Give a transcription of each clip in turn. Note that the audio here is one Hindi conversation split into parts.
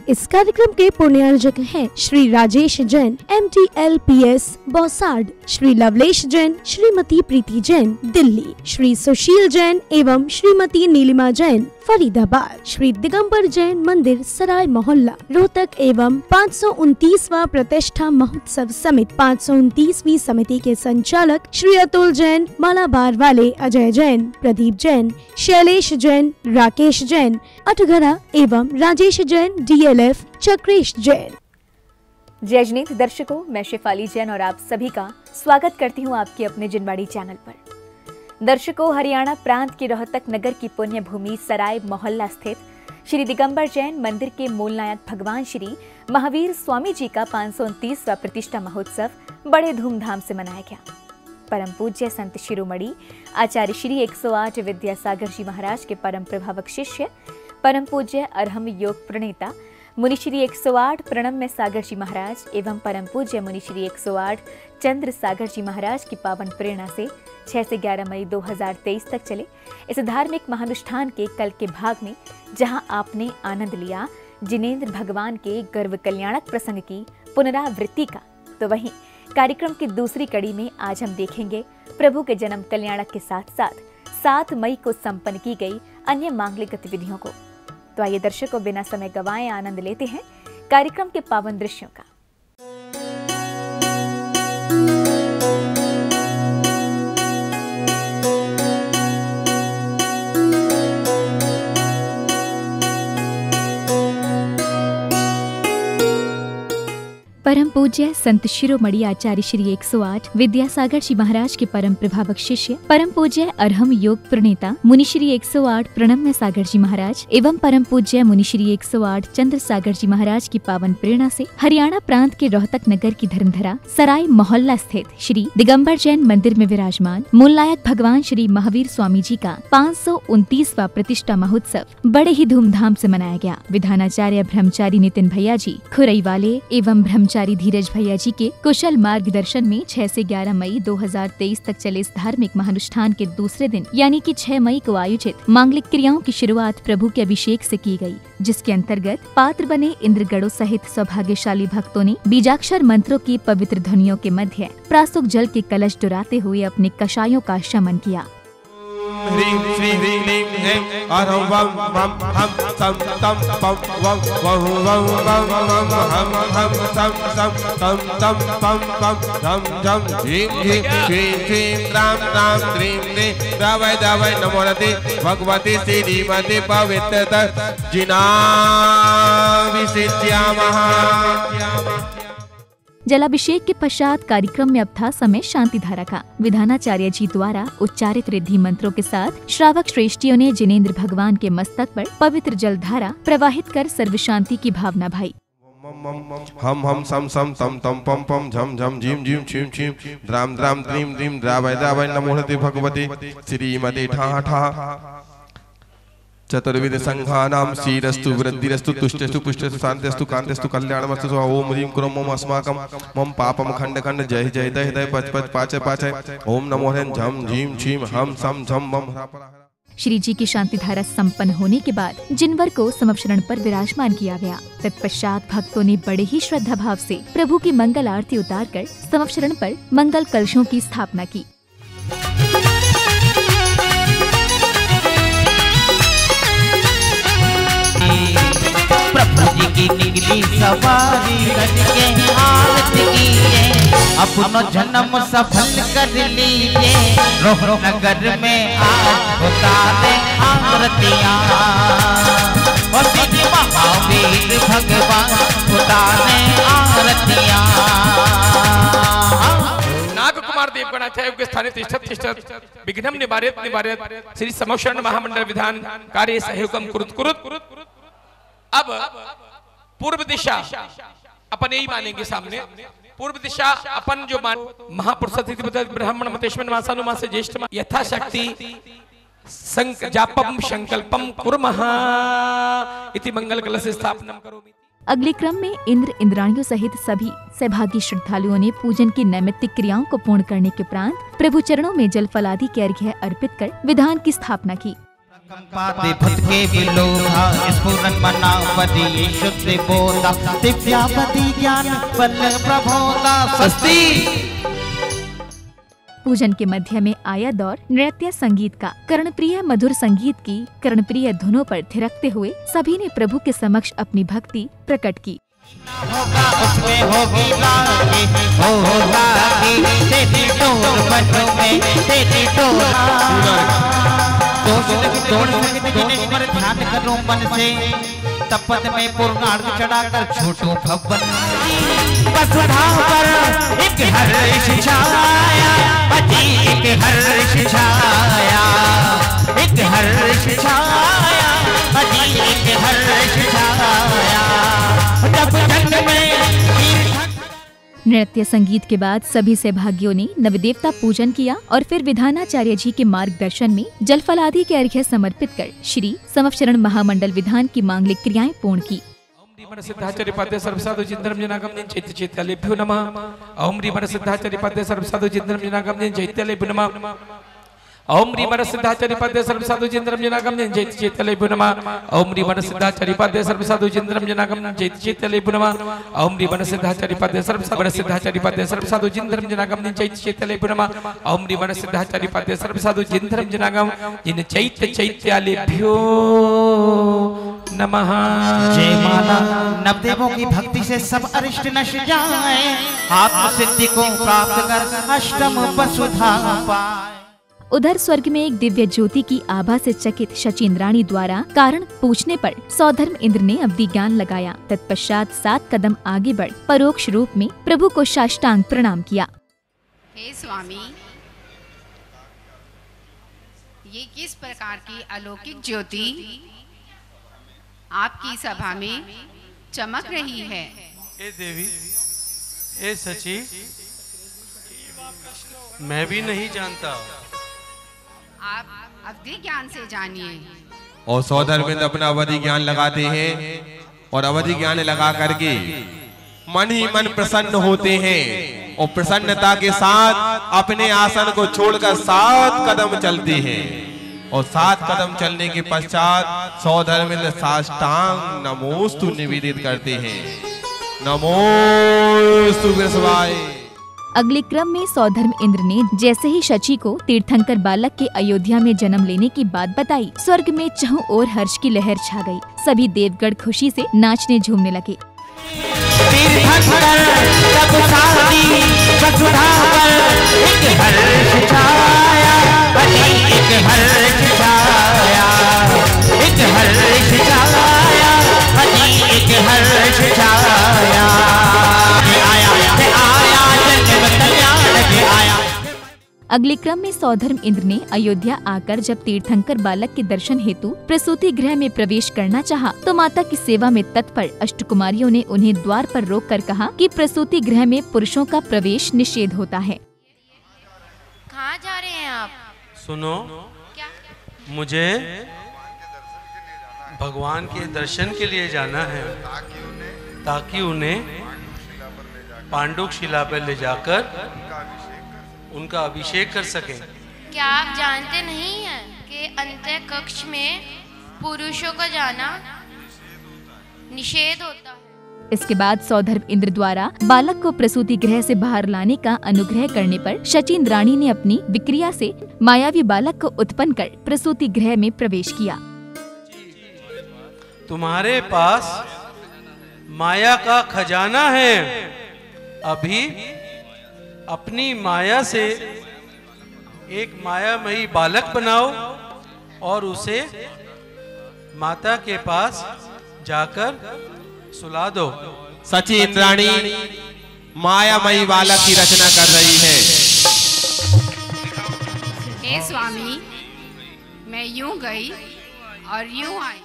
इस कार्यक्रम के पुण्यार्जक हैं श्री राजेश जैन, MTLPS बौसाड, श्री लवलेश जैन, श्रीमती प्रीति जैन दिल्ली, श्री सुशील जैन एवं श्रीमती नीलिमा जैन फरीदाबाद, श्री दिगंबर जैन मंदिर सराय मोहल्ला रोहतक एवं 529वां प्रतिष्ठा महोत्सव समिति 529वीं समिति के संचालक श्री अतुल जैन, मालाबार वाले अजय जैन, प्रदीप जैन, शैलेश जैन, राकेश जैन अटघरा एवं राजेश जैन DLF चक्रेश जैन। जय जनीत दर्शकों, मैं शेफाली जैन और आप सभी का स्वागत करती हूं आपके अपने जिनवाड़ी चैनल पर। दर्शकों, हरियाणा प्रांत के रोहतक नगर की पुण्य भूमि सराय मोहल्ला स्थित श्री दिगंबर जैन मंदिर के मूलनायक भगवान श्री महावीर स्वामी जी का 529वां प्रतिष्ठा महोत्सव बड़े धूमधाम से मनाया गया। परम पूज्य संत शिरोमणि आचार्य श्री 108 विद्यासागर जी महाराज के परम प्रभावक शिष्य परम पूज्य अरहम योग प्रणेता मुनि श्री 108 प्रणम्य सागर जी महाराज एवं परम पूज्य मुनि श्री 108 चंद्र सागर जी महाराज की पावन प्रेरणा से 6 से 11 मई 2023 तक चले इस धार्मिक महानुष्ठान के कल के भाग में जहां आपने आनंद लिया जिनेंद्र भगवान के गर्व कल्याणक प्रसंग की पुनरावृत्ति का, तो वहीं कार्यक्रम की दूसरी कड़ी में आज हम देखेंगे प्रभु के जन्म कल्याणक के साथ साथ 7 मई को संपन्न की गई अन्य मांगलिक गतिविधियों को। तो आइए दर्शकों, बिना समय गंवाए आनंद लेते हैं कार्यक्रम के पावन दृश्यों का। परम पूज्य संत शिरोमणि आचार्य श्री 108 विद्यासागर जी महाराज के परम प्रभावक शिष्य परम पूज्य अरहम योग प्रणेता मुनि श्री 108 प्रणम्य सागर जी महाराज एवं परम पूज्य मुनि श्री 108 चंद्र सागर जी महाराज की पावन प्रेरणा से हरियाणा प्रांत के रोहतक नगर की धर्मधरा सराय मोहल्ला स्थित श्री दिगंबर जैन मंदिर में विराजमान मूलनायक भगवान श्री महावीर स्वामी जी का 529वां प्रतिष्ठा महोत्सव बड़े ही धूमधाम से मनाया गया। विधानाचार्य ब्रह्मचारी नितिन भैया जी खुरई वाले एवं ब्रह्मचारी धीरज भैया जी के कुशल मार्गदर्शन में 6 से 11 मई 2023 तक चले इस धार्मिक महानुष्ठान के दूसरे दिन यानी कि 6 मई को आयोजित मांगलिक क्रियाओं की शुरुआत प्रभु के अभिषेक से की गई, जिसके अंतर्गत पात्र बने इंद्रगणों सहित सौभाग्यशाली भक्तों ने बीजाक्षर मंत्रों की पवित्र ध्वनियों के मध्य प्रासुक जल के कलश डुराते हुए अपने कषायों का शमन किया। ह्रीं श्री ह्रीं ह्रीं ह्रीं अरहं वं वं हम तं तं पं वं वं वं वं वं हम हम तं तं तं तं पं पं धं धं ह्रीं ह्रीं श्रीं श्रीं रां रां ह्रीं ह्रीं द्रवय द्रवय नमोरति भगवती श्रीमती पवित्रता जिना विसिच्यामः। जलाभिषेक के पश्चात कार्यक्रम में अब था समय शांति धारा का। विधानाचार्य जी द्वारा उच्चारित रिद्धि मंत्रों के साथ श्रावक श्रेष्ठियों ने जिनेंद्र भगवान के मस्तक पर पवित्र जल धारा प्रवाहित कर सर्व शांति की भावना भाई। हम सम सम तम तम पम पम झम झम झीम झीम छीम छीम द्राम द्राम द्रीम द्रीम द्रावय द्रावय नमोहते भगवती श्रीमते ठा ठा चतुर्विध संघानां श्रीरस्तु वृद्धिरस्तु तुष्टस्तु पुष्टस्तु शांतिस्तु कांतिस्तु कल्याणमस्तु ओम ह्रीं क्रोम ओम अस्माकं मम पापम खंड खंड जय जय दय दय पच पच पाचय पाचय ओम नमो हरें झम झीम छीम हम सम झम मम। श्री जी की शांति धारा संपन्न होने के बाद जिनवर को समक्षरण पर विराजमान किया गया। तत्पश्चात भक्तों ने बड़े ही श्रद्धा भाव से प्रभु की मंगल आरती उतारकर समक्षरण पर मंगल कलशों की स्थापना की। प्रभु जी की निगली सवारी करके आरती कीजिए, अपनो जन्म सफल कर लीजिए। रोह नगर में आज उतारे आरतियां और श्री महावीर भगवान उतारे आरतियां। नागकुमार देवगणाचार्य के स्थाने तिष्ठत तिष्ठत विघ्नं निवारयत निवारयत श्री समक्षरण महामंडल विधान कार्य सहयोगम कुरुत कुरुत। अब पूर्व दिशा अपन यही मानेंगे सामने। पूर्व दिशा अपन जो महापुरुष ब्राह्मण मतेश्वन मासानुमा से ज्येष्ठ यथाशक्ति जापम संकल्पम कुर्मः इति मंगल कलश स्थापनम करोमि। अगले क्रम में इंद्र इंद्राणियों सहित सभी सहभागी श्रद्धालुओं ने पूजन की नैमित्तिक क्रियाओं को पूर्ण करने के उपरांत प्रभु चरणों में जल फलादि के अर्घ्य अर्पित कर विधान की स्थापना की। कंपाते भटके विलोधा स्फुरन मना वदी शुद्ध बोधा दिव्यावती ज्ञान बल प्रबोधा स्वस्ति। पूजन के मध्य में आया दौर नृत्य संगीत का। कर्णप्रिय मधुर संगीत की कर्णप्रिय धुनों पर थिरकते हुए सभी ने प्रभु के समक्ष अपनी भक्ति प्रकट की। होगा उसमें होगी लागी होगा तेरी डोर बनो में तेरी डोर पर ध्यान करो मन से तपत में पूर्णार्थ चढ़ाकर छोटो भवन वसुधा पर एक हर्ष छाया अजी एक हर्ष छाया एक हर्ष छाया अजी एक हर्ष छाया जब जग में नृत्य संगीत के बाद सभी सहभागियों ने नवदेवता पूजन किया और फिर विधानाचार्य जी के मार्गदर्शन में जलफल आदि के अर्घ्य समर्पित कर श्री समवचरण महामंडल विधान की मांगलिक क्रियाएं पूर्ण की। ओम सिद्धाचार्य पाद्य सर्वसाधु चिंतनम जनागम चैत्य चैत्यालेभ्यो नमः। ओम सिद्धाचार्य पाद्य सर्वसाधु चिंतनम जनागम चैत्यालेभ्यो नमः। ओम सिद्धाचार्य पाद्य सर्वसाधु चिंतनम जनागम चैत्य चैत्यालेभ्यो नमः। ओम सिद्धाचार्य पाद्य सर्वसाधु चिंतनम जनागम चैत्य चैत्यालेभ्यो नमः। ओम सिद्धाचार्य पाद्य सर्वसाधु चिंतनम जनागम चैत्य चैत्यालेभ्यो नमः। ओम सिद्धाचार्य पाद्य सर्वसाधु चिंतनम जनागम जिन चैत्य चैत्यालेभ्यो नमः। जय माला नवदेवों की भक्ति से सब अरिष्ट नष्ट जाए आत्म सिद्धि को प्राप्त कर अष्टम वसुधा पाए। उधर स्वर्ग में एक दिव्य ज्योति की आभा से चकित शचीन्द्राणी द्वारा कारण पूछने पर सौधर्म इंद्र ने अवधि ज्ञान लगाया। तत्पश्चात 7 कदम आगे बढ़ परोक्ष रूप में प्रभु को साष्टांग प्रणाम किया। हे स्वामी, ये किस प्रकार की अलौकिक ज्योति आपकी सभा में चमक रही है? हे देवी, हे सची, मैं भी नहीं जानता। आप अवधि ज्ञान से जानिए। और सौधर्मिंद अपना अवधि ज्ञान लगाते हैं और अवधि ज्ञान लगा करके मन ही मन प्रसन्न होते हैं और प्रसन्नता के साथ अपने आसन को छोड़कर 7 कदम चलते हैं और 7 कदम चलने के पश्चात सौधर्मिंद साष्टांग नमोस्तु निवेदित करते हैं। नमोस्तु विश्वाय। अगले क्रम में सौधर्म इंद्र ने जैसे ही शची को तीर्थंकर बालक के अयोध्या में जन्म लेने की बात बताई, स्वर्ग में चहुं ओर हर्ष की लहर छा गई। सभी देवगण खुशी से नाचने झूमने लगे। अगले क्रम में सौधर्म इंद्र ने अयोध्या आकर जब तीर्थंकर बालक के दर्शन हेतु प्रसूति गृह में प्रवेश करना चाहा, तो माता की सेवा में तत्पर अष्टकुमारियों ने उन्हें द्वार पर रोककर कहा कि प्रसूति गृह में पुरुषों का प्रवेश निषेध होता है। कहाँ जा रहे हैं आप? सुनो, क्या? मुझे भगवान के दर्शन के लिए जाना है ताकि उन्हें पांडुक शिला पर ले जाकर उनका अभिषेक कर सके। क्या आप जानते नहीं हैं कि अंतः कक्ष में पुरुषों का जाना निषेध होता है? इसके बाद सौधर्म इंद्र द्वारा बालक को प्रसूति गृह से बाहर लाने का अनुग्रह करने पर शचीन्द्राणी ने अपनी विक्रिया से मायावी बालक को उत्पन्न कर प्रसूति गृह में प्रवेश किया। तुम्हारे पास माया का खजाना है, अभी अपनी माया से एक मायामयी बालक बनाओ और उसे माता के पास जाकर सुला दो। सची इंद्राणी मायामयी बालक की रचना कर रही है। हे स्वामी, मैं यूं गई और यूं आई।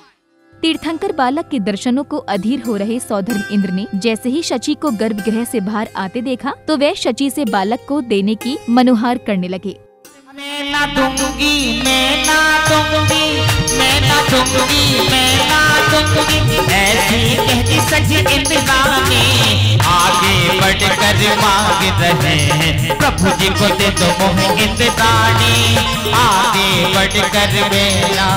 तीर्थंकर बालक के दर्शनों को अधीर हो रहे सौधर्म इंद्र ने जैसे ही शची को गर्भगृह से बाहर आते देखा, तो वे शची से बालक को देने की मनोहार करने लगे। मैं ना दूंगी, मैं ना दूंगी, मैं ना दूंगी, मैं ना दूंगी, ऐसी कहती सजी इंद्राणी। आगे बढ़कर मांग रहे हैं, प्रभु जी को दे दो मोह इंद्राणी। आगे बढ़कर मेरा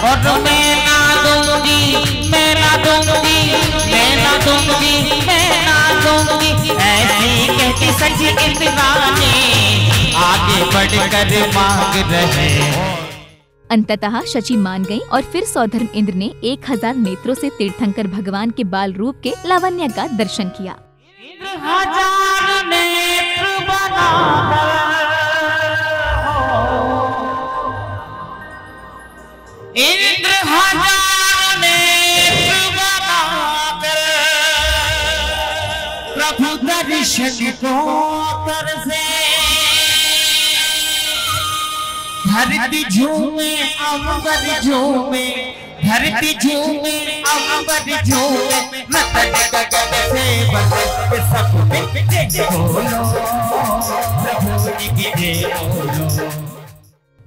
और मैं ना दूंगी, मैं ना दूंगी, मैं ना दूंगी, मैं ना दूंगी, ऐसी कहती सजी इंद्राणी। आगे बढ़कर मांग रहे। अंततः शची मान गई और फिर सौधर्म इंद्र ने 1000 नेत्रों से तीर्थंकर भगवान के बाल रूप के लावण्य का दर्शन किया। हजार नेत्र बनाकर इंद्र हजार नेत्र बनाकर प्रभु दर्शन को तरसे। धरती झूमे अम्बर झूमे, धरती झूमे अम्बर झूमे, नतन गगन से बसे सब बोलो प्रभु की जय बोलो।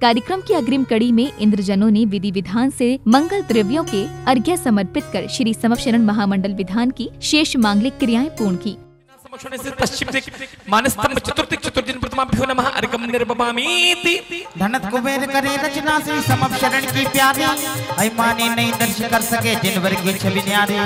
कार्यक्रम की अग्रिम कड़ी में इंद्रजनों ने विधि विधान से मंगल द्रव्यों के अर्घ्य समर्पित कर श्री समक्षरण महामंडल विधान की शेष मांगलिक क्रियाएं पूर्ण की। पश्चिम दिक् मानस्तंभ चतुर्दिक् चतुर्दिन प्रथमाभ्यो नमः अर्घं निर्वपामीति। धनत कुबेर करे रचना से समक्षरण की प्यारी, अभिमानी नहीं दर्श कर सके जिन वर्ग छवि न्यारी।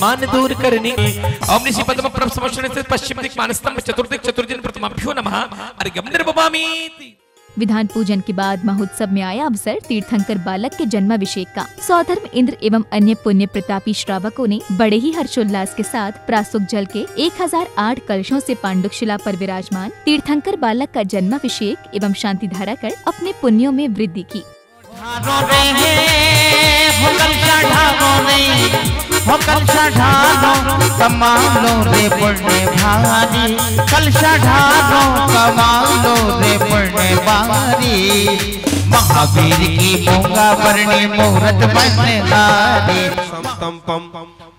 मान दूर करने ओम निशि पद्म प्रभ समक्षरण से पश्चिम दिक् मानस्तंभ चतुर्दिक् चतुर्दिन प्रथमाभ्यो नमः अर्घं निर्वपामीति। विधान पूजन के बाद महोत्सव में आया अवसर तीर्थंकर बालक के जन्माभिषेक का। सौधर्म इंद्र एवं अन्य पुण्य प्रतापी श्रावकों ने बड़े ही हर्षोल्लास के साथ प्रासुक जल के 1008 कलशों से पांडुक शिला पर विराजमान तीर्थंकर बालक का जन्माभिषेक एवं शांति धारा कर अपने पुण्यों में वृद्धि की। कलशा ढालो कमालो रे पुण्य भारी, कलशा ढालो कमालो रे पुण्य भारी। महावीर की मूंगा वर्णी मुहूर्त बनहारी। तम पम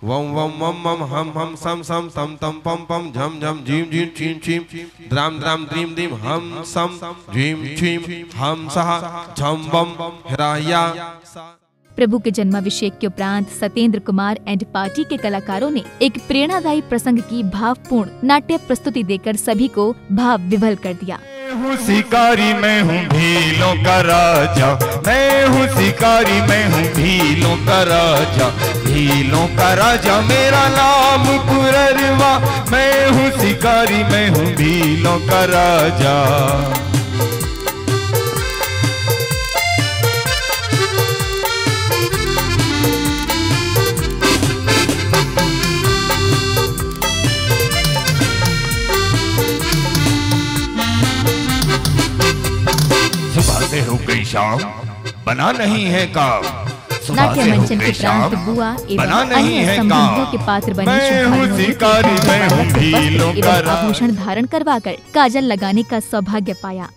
वम वम मम मम हम सम सम तम तम पम पम झम झम झीम झीम छीम छीम द्राम द्राम द्रीम द्रीम हम सम झीम छीम हम सह झम बम हिराया। प्रभु के जन्माभिषेक के उपरांत सत्येंद्र कुमार एंड पार्टी के कलाकारों ने एक प्रेरणादायी प्रसंग की भावपूर्ण नाट्य प्रस्तुति देकर सभी को भाव विभल कर दिया। मैं हूँ शिकारी, मैं हूँ भीलों का राजा, मैं हूँ शिकारी, मैं हूँ भीलों का राजा, भीलों का राजा मेरा नाम पुररवा। मैं हूँ शिकारी, मैं हूँ भीलों का राजा। हो गई शाम, बना नहीं है काम। नाट्य मंचन के प्रांत बुआ एवं अन्य संबंधियों के पात्र बने एवं आभूषण धारण करवाकर काजल लगाने का सौभाग्य पाया।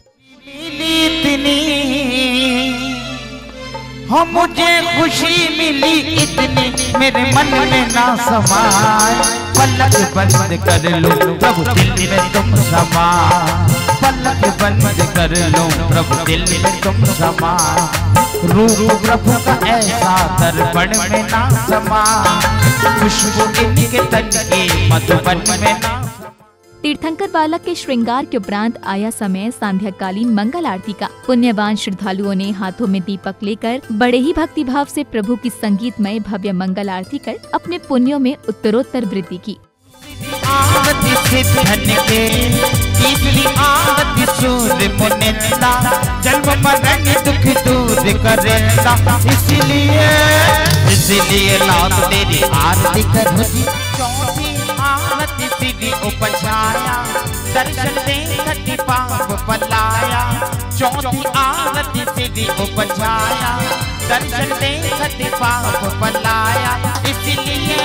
हो मुझे खुशी मिली इतनी मेरे मन में ना समाए। पलक बंद कर लो प्रभु दिल में तुम समा, पलक बंद कर लो प्रभु दिल में तुम समा। रूप प्रभु का ऐसा दर्पण में ना समा, खुशबू इनके तन के मधुबन में ना। तीर्थंकर बालक के श्रृंगार के उपरांत आया समय सांध्याकालीन मंगल आरती का। पुण्यवान श्रद्धालुओं ने हाथों में दीपक लेकर बड़े ही भक्ति भाव से प्रभु की संगीतमय भव्य मंगल आरती कर अपने पुण्यों में उत्तरोत्तर वृद्धि की। आरती सिद्धन के आरती सूर्य मुनिंदा, जन्म मरण दुख दूर करेंदा। इसलिए लाभ तेरी आरती करो जी। चौथी आरती सीधी उपछाया, दर्शन दे घटी पाप पलाया। चौथी आरती सीधी उपछाया, दर्शन दे घटी पाप पलाया। इसलिए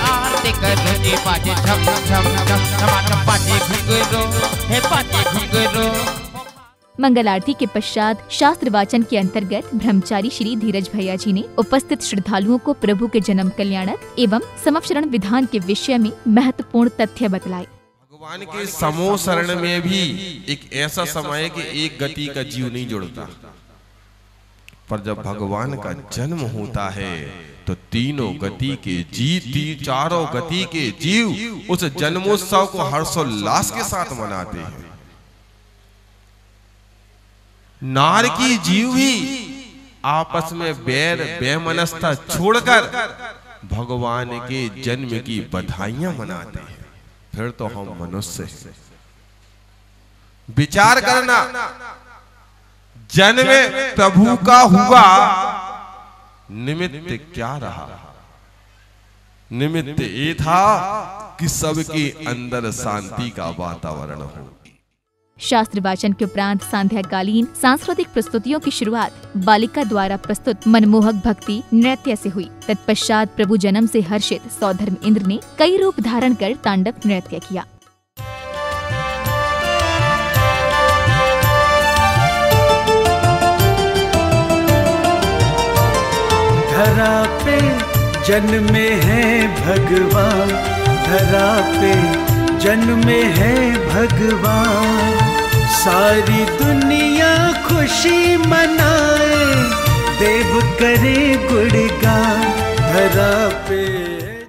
आरती करो जी बाजे झम झम झम झम बाजे घुंघरू हे बाजे घुंघरू। मंगल आरती के पश्चात शास्त्र वाचन के अंतर्गत ब्रह्मचारी श्री धीरज भैया जी ने उपस्थित श्रद्धालुओं को प्रभु के जन्म कल्याणक एवं समक्षरण विधान के विषय में महत्वपूर्ण तथ्य बतलाए। भगवान के समो शरण में भी एक ऐसा समय है कि एक गति का जीव नहीं जुड़ता। पर जब भगवान का जन्म होता है तो तीनों गति के जीव, चारों गति के जीव उस जन्मोत्सव को हर्षोल्लास के साथ मनाते हैं। नार की जीव भी आपस में बैर बेमनस्ता छोड़कर भगवान के जन्म की बधाइयां मनाते हैं। फिर तो हम मनुष्य हैं। विचार करना, जन्म प्रभु का हुआ, निमित्त क्या रहा? निमित्त ये था कि सबके अंदर शांति का वातावरण हो। शास्त्र वाचन के उपरांत सांध्याकालीन सांस्कृतिक प्रस्तुतियों की शुरुआत बालिका द्वारा प्रस्तुत मनमोहक भक्ति नृत्य से हुई। तत्पश्चात प्रभु जन्म से हर्षित सौधर्म इंद्र ने कई रूप धारण कर तांडव नृत्य किया। धरा पे जन्मे हैं भगवान, धरा पे जन्मे हैं भगवान, सारी दुनिया खुशी मनाए, देव करे गुणगान। धरा पे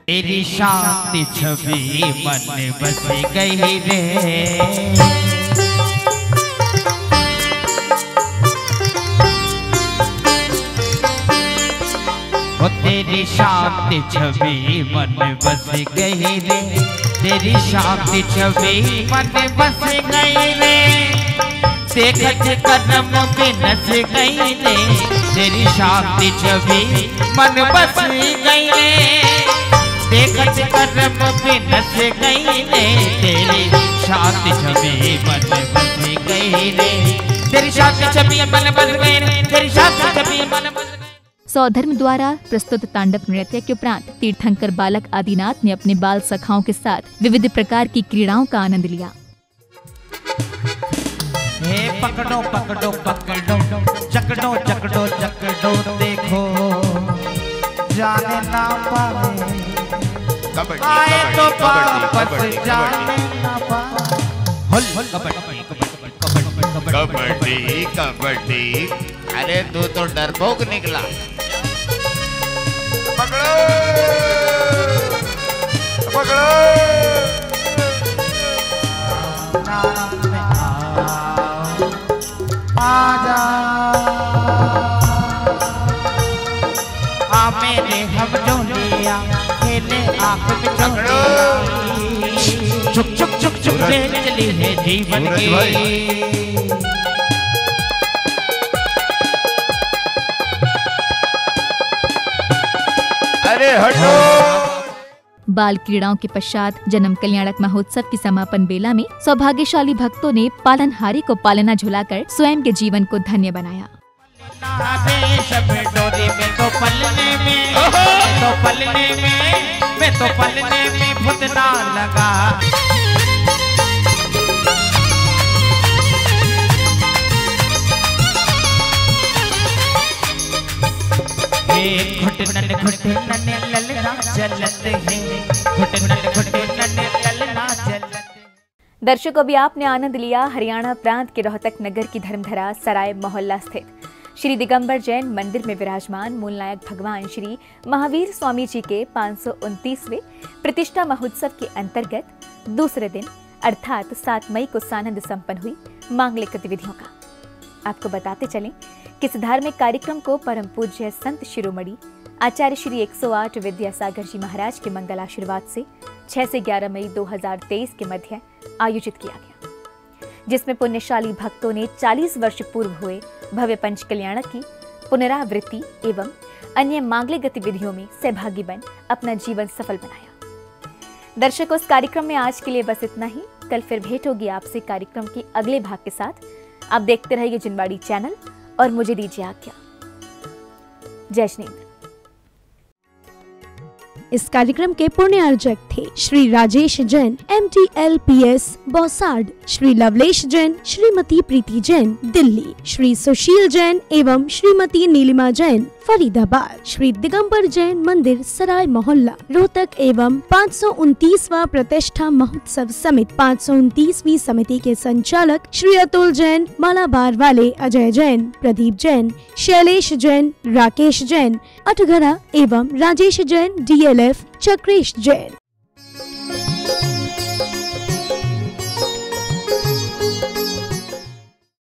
तेरी शांति छवि मन में बस गई रे, तेरी शांति छवि मन में बस गई रे, तेरी शांति छवि मन में बस गई रे, देखत कदम पे नस गई रे, तेरी शांति छवि मन बस गई रे, देखत कदम पे नस गई रे, तेरी शांति छवि मन में बस गई रे, तेरी शांति छवि मन बस गई रे, तेरी शांति छवि मन बस गई। सौधर्म द्वारा प्रस्तुत तांडव नृत्य के उपरांत तीर्थंकर बालक आदिनाथ ने अपने बाल सखाओं के साथ विविध प्रकार की क्रीड़ाओं का आनंद लिया। हे पकड़ो पकड़ो पकड़ो, जकड़ो जकड़ो जकड़ो, देखो जाने ना पाए, आए तो वापस जाने ना पाए। कबड्डी कबड्डी, अरे तू तो डरपोक निकला। पकड़ो पकड़ो, आजा आ मेरे हम जो लिया खेले आँख में चुक चुक चुक चुक चली है जीवन की। अरे हटो। बाल क्रीड़ाओं के पश्चात जन्म कल्याणक महोत्सव की समापन बेला में सौभाग्यशाली भक्तों ने पालनहारी को पालना झुलाकर स्वयं के जीवन को धन्य बनाया। घुटनन घुटनन ललना चलत है, घुटनन घुटनन ललना चलत। दर्शकों, अभी आपने आनंद लिया हरियाणा प्रांत के रोहतक नगर की धर्मधरा सराय मोहल्ला स्थित श्री दिगंबर जैन मंदिर में विराजमान मूलनायक भगवान श्री महावीर स्वामी जी के 529वें प्रतिष्ठा महोत्सव के अंतर्गत दूसरे दिन अर्थात 7 मई को सानंद संपन्न हुई मांगलिक गतिविधियों का। आपको बताते चलें कि इस धार्मिक कार्यक्रम को परम पूज्य संत शिरोमणि आचार्य श्री 108 विद्यासागर जी महाराज के मंगल आशीर्वाद से 6 से 11 मई 2023 के मध्य आयोजित किया गया, जिसमें पुण्यशाली भक्तों ने 40 वर्ष पूर्व हुए भव्य पंच कल्याणक की पुनरावृत्ति एवं अन्य मांगलिक गतिविधियों में सहभागी बन अपना जीवन सफल बनाया। दर्शकों, इस कार्यक्रम में आज के लिए बस इतना ही। कल फिर भेंट होगी आपसे कार्यक्रम के अगले भाग के साथ। आप देखते रहिए जिनवाड़ी चैनल और मुझे दीजिए आज्ञा। जय श्री। इस कार्यक्रम के पुण्यार्जक थे श्री राजेश जैन MTLPS बौसाड, श्री लवलेश जैन, श्रीमती प्रीति जैन दिल्ली, श्री सुशील जैन एवं श्रीमती नीलिमा जैन फरीदाबाद, श्री दिगंबर जैन मंदिर सराय मोहल्ला रोहतक एवं 529वां प्रतिष्ठा महोत्सव समिति 529वीं समिति के संचालक श्री अतुल जैन, मालाबार वाले अजय जैन, प्रदीप जैन, शैलेश जैन, राकेश जैन अठगरा एवं राजेश जैन DLF, चक्रेश जैन।